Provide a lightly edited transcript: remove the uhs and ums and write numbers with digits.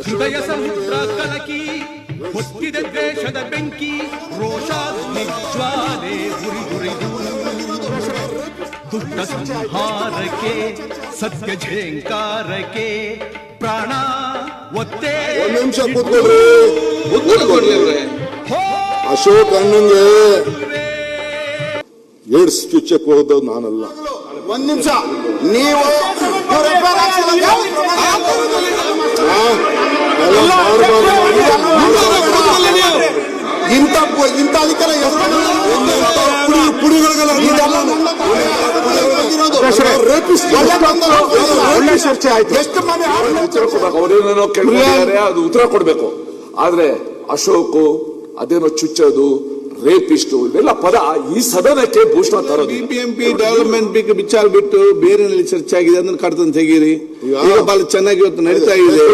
ಹೃದಯ ಸಮುದ್ರ ಕಲಕಿ ಹೊತ್ತಿದ ದ್ವೇಷದ ಬೆಂಕಿ ರೋಷಾಗ್ನಿ ಜ್ವಾಲೆ ಉರಿದುರಿದು ದುಷ್ಟ ಸಂಹಾರಕ್ಕೆ ಸತ್ಯ ಝೇಂಕಾರಕ್ಕೆ ಪ್ರಾಣ ಒತ್ತೇ. ಒಂದು ನಿಮಿಷ ಕೂತ್ಕೊಳ್ಳಿ. ಅಶೋಕ್ ಅಣ್ಣಂಗೆ ಏಡ್ಸ್ ಚುಚ್ಚಕ್ಕೆ ಹೋದ ನಾನಲ್ಲ. ಒಂದ್ ನಿಮಿಷ, ನೀವು ಇಂಥ ಅದಕ್ಕೆಲ್ಲ ಒಳ್ಳೆ ಚರ್ಚೆ ಆಯ್ತು. ಎಷ್ಟು ಮನೆ ಅವ್ರೇನೇನೋ ಕೇಳಿದ್ದಾರೆ, ಅದು ಉತ್ತರ ಕೊಡ್ಬೇಕು. ಆದ್ರೆ ಅಶೋಕ್ ಅದೇನೋ ಚುಚ್ಚೋದು, ರೇಪಿಸ್ಟು, ಇವೆಲ್ಲ ಪದ ಈ ಸದನಕ್ಕೆ ಭೂಷಣ ತರೋದು. ಬಿಬಿಎಂಪಿ ಡೆವಲಪ್ಮೆಂಟ್ ವಿಚಾರ ಬಿಟ್ಟು ಬೇರೆ ಚರ್ಚೆ ಆಗಿದೆ, ಅದನ್ನ ಕಡ್ತಂತ ತೆಗೀರಿ. ಈಗ ಬಹಳ ಚೆನ್ನಾಗಿ ಇವತ್ತು ನಡೀತಾ ಇದೆ.